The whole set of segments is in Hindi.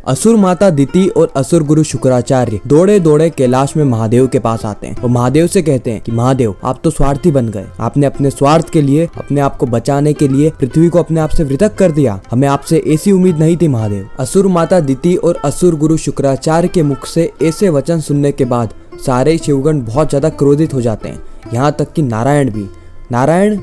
असुर माता दिति और असुर गुरु शुक्राचार्य दौड़े दौड़े कैलाश में महादेव के पास आते हैं और महादेव से कहते हैं कि महादेव आप तो स्वार्थी बन गए, आपने अपने स्वार्थ के लिए, अपने आप को बचाने के लिए पृथ्वी को अपने आप से पृथक कर दिया। हमें आपसे ऐसी उम्मीद नहीं थी महादेव। असुर माता दिति और असुर गुरु शुक्राचार्य के मुख से ऐसे वचन सुनने के बाद सारे शिवगण बहुत ज्यादा क्रोधित हो जाते हैं, यहाँ तक कि नारायण भी। नारायण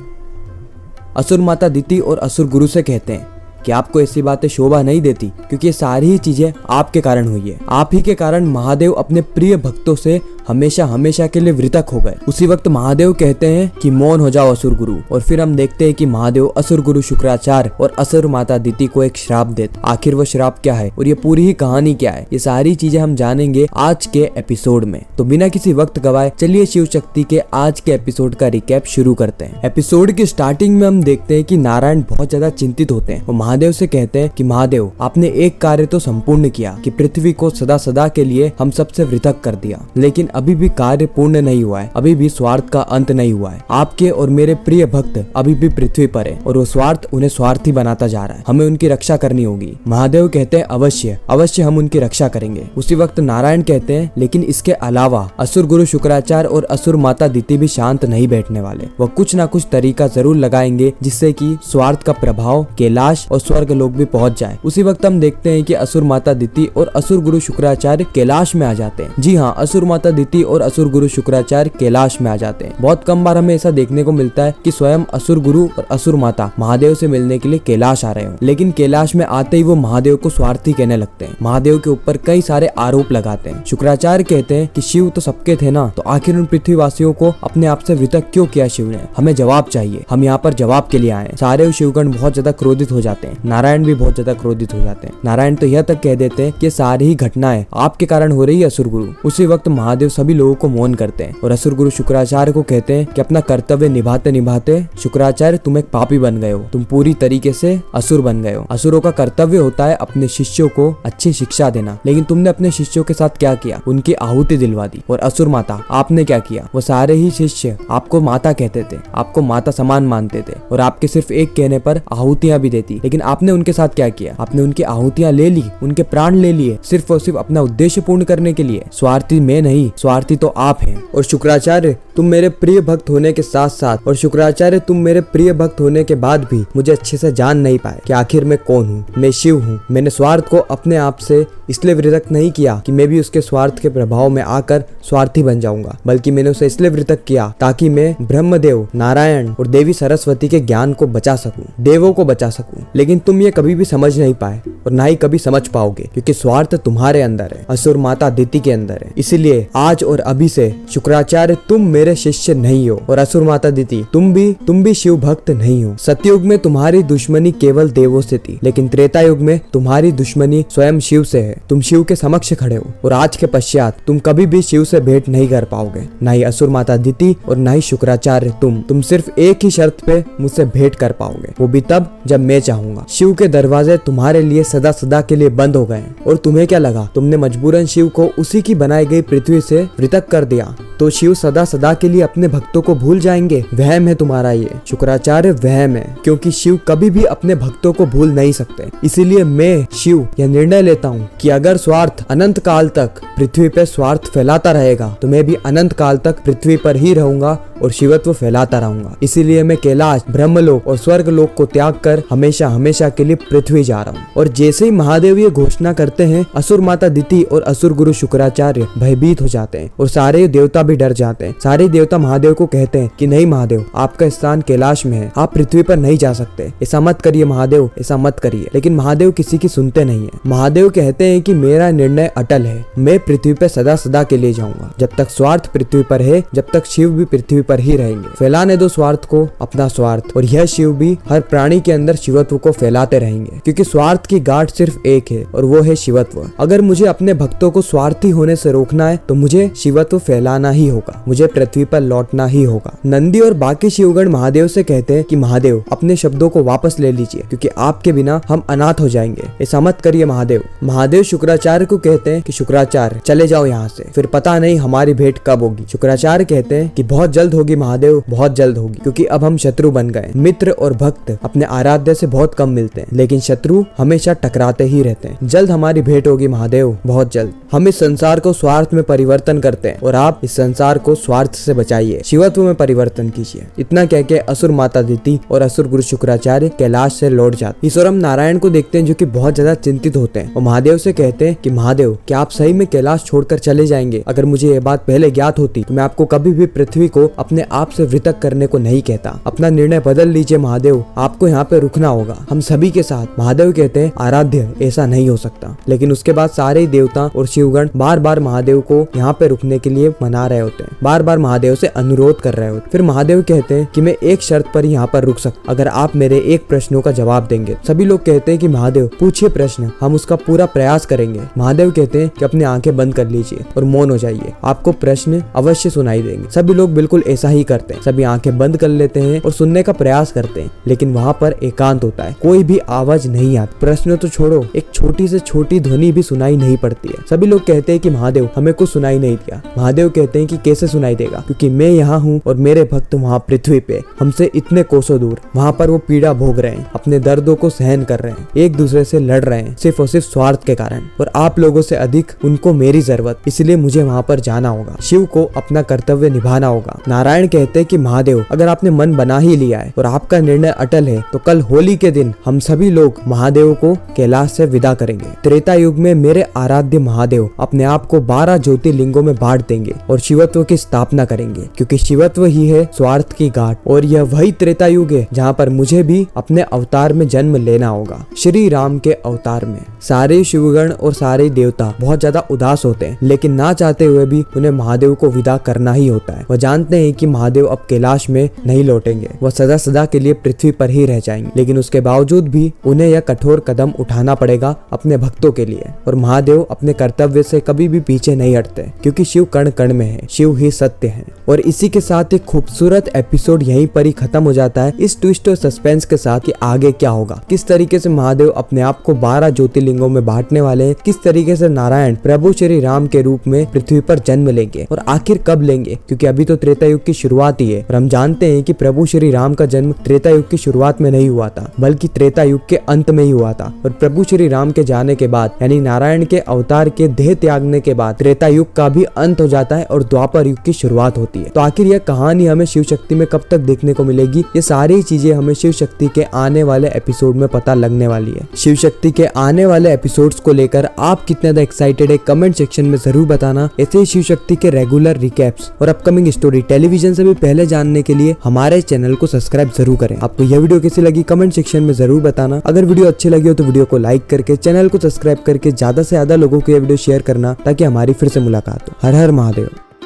असुर माता दिति और असुर गुरु से कहते हैं कि आपको ऐसी बातें शोभा नहीं देती, क्योंकि ये सारी ही चीजें आपके कारण हुई है। आप ही के कारण महादेव अपने प्रिय भक्तों से हमेशा हमेशा के लिए वृतक हो गए। उसी वक्त महादेव कहते हैं कि मौन हो जाओ असुर गुरु, और फिर हम देखते हैं कि महादेव असुर गुरु शुक्राचार्य और असुर माता दिति को एक श्राप देते। आखिर वो श्राप क्या है और ये पूरी ही कहानी क्या है, ये सारी चीजें हम जानेंगे आज के एपिसोड में। तो बिना किसी वक्त गवाए चलिए शिव शक्ति के आज के एपिसोड का रिकैप शुरू करते हैं। एपिसोड की स्टार्टिंग में हम देखते हैं कि नारायण बहुत ज्यादा चिंतित होते हैं और महादेव से कहते हैं कि महादेव आपने एक कार्य तो संपूर्ण किया कि पृथ्वी को सदा सदा के लिए हम सबसे पृथक कर दिया, लेकिन अभी भी कार्य पूर्ण नहीं हुआ है, अभी भी स्वार्थ का अंत नहीं हुआ है। आपके और मेरे प्रिय भक्त अभी भी पृथ्वी पर है और वो स्वार्थ उन्हें स्वार्थी बनाता जा रहा है। हमें उनकी रक्षा करनी होगी। महादेव कहते हैं अवश्य अवश्य हम उनकी रक्षा करेंगे। उसी वक्त नारायण कहते हैं लेकिन इसके अलावा असुर गुरु शुक्राचार्य और असुर माता दिति भी शांत नहीं बैठने वाले, वह कुछ ना कुछ तरीका जरूर लगाएंगे जिससे कि स्वार्थ का प्रभाव कैलाश और स्वर्ग लोक भी पहुंच जाए। उसी वक्त हम देखते हैं कि असुर माता दिति और असुर गुरु शुक्राचार्य कैलाश में आ जाते हैं। जी हाँ, असुर माता दिति और असुर गुरु शुक्राचार्य कैलाश में आ जाते हैं। बहुत कम बार हमें ऐसा देखने को मिलता है कि स्वयं असुर गुरु और असुर माता महादेव से मिलने के लिए कैलाश आ रहे हो, लेकिन कैलाश में आते ही वो महादेव को स्वार्थी कहने लगते हैं, महादेव के ऊपर कई सारे आरोप लगाते हैं। शुक्राचार्य कहते हैं कि शिव तो सबके थे ना, तो आखिर उन पृथ्वीवासियों को अपने आप से पृथक क्यों किया शिव ने? हमें जवाब चाहिए, हम यहाँ पर जवाब के लिए आए। सारे शिवगण बहुत ज्यादा क्रोधित हो जाते हैं, नारायण भी बहुत ज्यादा क्रोधित हो जाते हैं। नारायण तो यह तक कह देते हैं कि सारी ही घटनाएं आपके कारण हो रही है असुर गुरु। उसी वक्त महादेव सभी लोगों को मौन करते हैं और असुर गुरु शुक्राचार्य को कहते हैं कि अपना कर्तव्य निभाते निभाते शुक्राचार्य तुम एक पापी बन गए हो, तुम पूरी तरीके से असुर बन गए हो। असुरों का कर्तव्य होता है अपने शिष्यों को अच्छी शिक्षा देना, लेकिन तुमने अपने शिष्यों के साथ क्या किया? उनकी आहुति दिलवा दी। और असुर माता आपने क्या किया? वो सारे ही शिष्य आपको माता कहते थे, आपको माता समान मानते थे और आपके सिर्फ एक कहने पर आहुतियां भी देती, लेकिन आपने उनके साथ क्या किया? आपने उनकी आहुतियां ले ली, उनके प्राण ले लिए, सिर्फ और सिर्फ अपना उद्देश्य पूर्ण करने के लिए। स्वार्थी मैं नहीं, स्वार्थी तो आप हैं। और शुक्राचार्य तुम मेरे प्रिय भक्त होने के साथ साथ, और शुक्राचार्य तुम मेरे प्रिय भक्त होने के बाद भी मुझे अच्छे से जान नहीं पाए कि आखिर मैं कौन हूँ। मैं शिव हूँ। मैंने स्वार्थ को अपने आप से इसलिए वृतक नहीं किया कि मैं भी उसके स्वार्थ के प्रभाव में आकर स्वार्थी बन जाऊंगा, बल्कि मैंने उसे इसलिए वृतक किया ताकि मैं ब्रह्मदेव, नारायण और देवी सरस्वती के ज्ञान को बचा सकूं, देवों को बचा सकूं। लेकिन तुम ये कभी भी समझ नहीं पाए और ना ही कभी समझ पाओगे, क्योंकि स्वार्थ तुम्हारे अंदर है, असुर माता दिति के अंदर है। इसीलिए आज और अभी से शुक्राचार्य तुम मेरे शिष्य नहीं हो, और असुर माता दिति तुम भी शिव भक्त नहीं हो। सतयुग में तुम्हारी दुश्मनी केवल देवों से थी, लेकिन त्रेता युग में तुम्हारी दुश्मनी स्वयं शिव से है। तुम शिव के समक्ष खड़े हो और आज के पश्चात तुम कभी भी शिव से भेंट नहीं कर पाओगे, ना ही असुर माता दिति और ना ही शुक्राचार्य। तुम सिर्फ एक ही शर्त पे मुझसे भेंट कर पाओगे, वो भी तब जब मैं चाहूंगा। शिव के दरवाजे तुम्हारे लिए सदा सदा के लिए बंद हो गए। और तुम्हें क्या लगा, तुमने मजबूरन शिव को उसी की बनाई गई पृथ्वी से पृथक कर दिया तो शिव सदा सदा के लिए अपने भक्तों को भूल जाएंगे? वहम है तुम्हारा ये शुक्राचार्य, वहम है, क्योंकि शिव कभी भी अपने भक्तों को भूल नहीं सकते। इसीलिए मैं शिव यह निर्णय लेता हूँ कि अगर स्वार्थ अनंत काल तक पृथ्वी पे स्वार्थ फैलाता रहेगा तो मैं भी अनंत काल तक पृथ्वी पर ही रहूंगा और शिवत्व फैलाता रहूंगा। इसीलिए मैं कैलाश, ब्रह्मलोक और स्वर्ग लोक को त्याग कर हमेशा हमेशा के लिए पृथ्वी जा रहा हूँ। और जैसे ही महादेव ये घोषणा करते हैं, असुर माता दिति और असुर गुरु शुक्राचार्य भयभीत हो जाते हैं और सारे देवता भी डर जाते हैं। सारे देवता महादेव को कहते हैं कि नहीं महादेव, आपका स्थान कैलाश में है, आप पृथ्वी पर नहीं जा सकते, ऐसा मत करिए महादेव, ऐसा मत करिए। लेकिन महादेव किसी की सुनते नहीं है। महादेव कहते हैं कि मेरा निर्णय अटल है, मैं पृथ्वी पर सदा सदा के लिए जाऊंगा। जब तक स्वार्थ पृथ्वी पर है, जब तक शिव भी पृथ्वी पर ही रहेंगे। फैलाने दो स्वार्थ को, अपना स्वार्थ, और यह शिव भी हर प्राणी के अंदर शिवत्व को फैलाते रहेंगे, क्योंकि स्वार्थ की गांठ सिर्फ एक है और वो है शिवत्व। अगर मुझे अपने भक्तों को स्वार्थी होने से रोकना है तो मुझे मुझे शिवत्व फैलाना ही होगा, मुझे पृथ्वी पर लौटना ही होगा। नंदी और बाकी शिवगण महादेव से कहते हैं कि महादेव अपने शब्दों को वापस ले लीजिए, क्योंकि आपके बिना हम अनाथ हो जाएंगे, ऐसा मत करिए महादेव। महादेव शुक्राचार्य को कहते हैं कि शुक्राचार्य चले जाओ यहाँ से, फिर पता नहीं हमारी भेंट कब होगी। शुक्राचार्य कहते हैं कि बहुत जल्द होगी महादेव, बहुत जल्द होगी, क्योंकि अब हम शत्रु बन गए। मित्र और भक्त अपने आराध्य से बहुत कम मिलते हैं, लेकिन शत्रु हमेशा टकराते ही रहते हैं। जल्द हमारी भेंट होगी महादेव, बहुत जल्द। हम इस संसार को स्वार्थ में परिवर्तन करते हैं और आप इस संसार को स्वार्थ से बचाइए, शिवत्व में परिवर्तन कीजिए। इतना कह के असुर माता दिति और असुर गुरु शुक्राचार्य कैलाश से लौट जाते। ईश्वर हम नारायण को देखते हैं जो कि बहुत ज्यादा चिंतित होते हैं और महादेव से कहते हैं कि महादेव क्या आप सही में कैलाश छोड़कर चले जाएंगे? अगर मुझे ये बात पहले ज्ञात होती तो मैं आपको कभी भी पृथ्वी को अपने आप से वृतक करने को नहीं कहता। अपना निर्णय बदल लीजिए महादेव, आपको यहाँ पे रुकना होगा हम सभी के साथ। महादेव कहते हैं आराध्य ऐसा नहीं हो सकता, लेकिन उसके बाद सारे देवता और शिवगण बार बार महादेव को यहाँ पे रुकने के लिए मना रहे होते हैं, बार बार महादेव से अनुरोध कर रहे होते। फिर महादेव कहते हैं कि मैं एक शर्त पर यहाँ पर रुक सकता, अगर आप मेरे एक प्रश्नों का जवाब देंगे। सभी लोग कहते हैं कि महादेव पूछिए प्रश्न, हम उसका पूरा प्रयास करेंगे। महादेव कहते हैं कि अपनी आंखें बंद कर लीजिए और मौन हो जाइए, आपको प्रश्न अवश्य सुनाई देंगे। सभी लोग बिल्कुल ऐसा ही करते हैं, सभी आंखें बंद कर लेते हैं और सुनने का प्रयास करते हैं, लेकिन वहाँ पर एकांत होता है, कोई भी आवाज नहीं आती। प्रश्न तो छोड़ो, एक छोटी से छोटी ध्वनि भी सुनाई नहीं पड़ती है। सभी लोग कहते हैं कि महादेव हमें कुछ सुनाई नहीं दिया। महादेव कहते हैं कि कैसे सुनाई देगा, क्योंकि मैं यहाँ हूँ और मेरे भक्त वहाँ पृथ्वी पे हमसे इतने कोसों दूर, वहाँ पर वो पीड़ा भोग रहे हैं, अपने दर्दों को सहन कर रहे हैं, एक दूसरे से लड़ रहे हैं सिर्फ और सिर्फ स्वार्थ के कारण, और आप लोगों से अधिक उनको मेरी जरूरत, इसलिए मुझे वहाँ पर जाना होगा। शिव को अपना कर्तव्य निभाना होगा। नारायण कहते हैं कि महादेव अगर आपने मन बना ही लिया है और आपका निर्णय अटल है तो कल होली के दिन हम सभी लोग महादेव को कैलाश से विदा करेंगे। त्रेता युग में मेरे आराध्य महादेव अपने आप को 12 ज्योतिर्लिंगों में बांट देंगे और शिवत्व की स्थापना करेंगे, क्योंकि शिवत्व ही है स्वार्थ की घाट, और यह वही त्रेता युग है जहाँ पर मुझे भी अपने अवतार में जन्म लेना होगा, श्री राम के अवतार में। सारे शिवगण और सारे देवता बहुत ज्यादा उदास होते हैं, लेकिन ना चाहते हुए भी उन्हें महादेव को विदा करना ही होता है। वह जानते हैं कि महादेव अब कैलाश में नहीं लौटेंगे, वह सदा सदा के लिए पृथ्वी पर ही रह जाएंगे, लेकिन उसके बावजूद भी उन्हें यह कठोर कदम उठाना पड़ेगा अपने भक्तों के लिए। और महादेव अपने कर्तव्य से कभी भी पीछे नहीं हटते, क्योंकि शिव कण कण में है, शिव ही सत्य है। और इसी के साथ एक खूबसूरत एपिसोड यहीं पर ही खत्म हो जाता है, इस ट्विस्ट और सस्पेंस के साथ कि आगे क्या होगा, किस तरीके से महादेव अपने आप को 12 ज्योतिर्लिंगों में बांटने वाले हैं, किस तरीके से नारायण प्रभु श्री राम के रूप में पृथ्वी पर जन्म लेंगे और आखिर कब लेंगे, क्योंकि अभी तो त्रेता युग की शुरुआत ही है और हम जानते हैं कि प्रभु श्री राम का जन्म त्रेता युग की शुरुआत में नहीं हुआ था, बल्कि त्रेता युग के अंत में ही हुआ था। और प्रभु श्री राम के जाने के बाद यानी नारायण के अवतार के देह त्यागने के बाद त्रेता युग का भी अंत हो जाता है और द्वापर युग की शुरुआत होती है। तो आखिर यह कहानी हमें शिव शक्ति में कब तक देखने को मिलेगी, ये सारी चीजें हमें शिव शक्ति के आने वाले एपिसोड में पता लगने वाली है। शिव शक्ति के आने वाले एपिसोड्स को लेकर आप कितने ज्यादा एक्साइटेड है कमेंट सेक्शन में जरूर बताना। ऐसे ही शिव शक्ति के रेगुलर रिकैप्स और अपकमिंग स्टोरी टेलीविजन से भी पहले जानने के लिए हमारे चैनल को सब्सक्राइब जरूर करें। आपको यह वीडियो कैसी लगी कमेंट सेक्शन में जरूर बताना। अगर वीडियो अच्छी लगी हो तो वीडियो को लाइक करके चैनल को सब्सक्राइब करके ज्यादा से ज्यादा लोगों को यह वीडियो शेयर करना, ताकि हमारी फिर से मुलाकात हो। हर हर महादेव।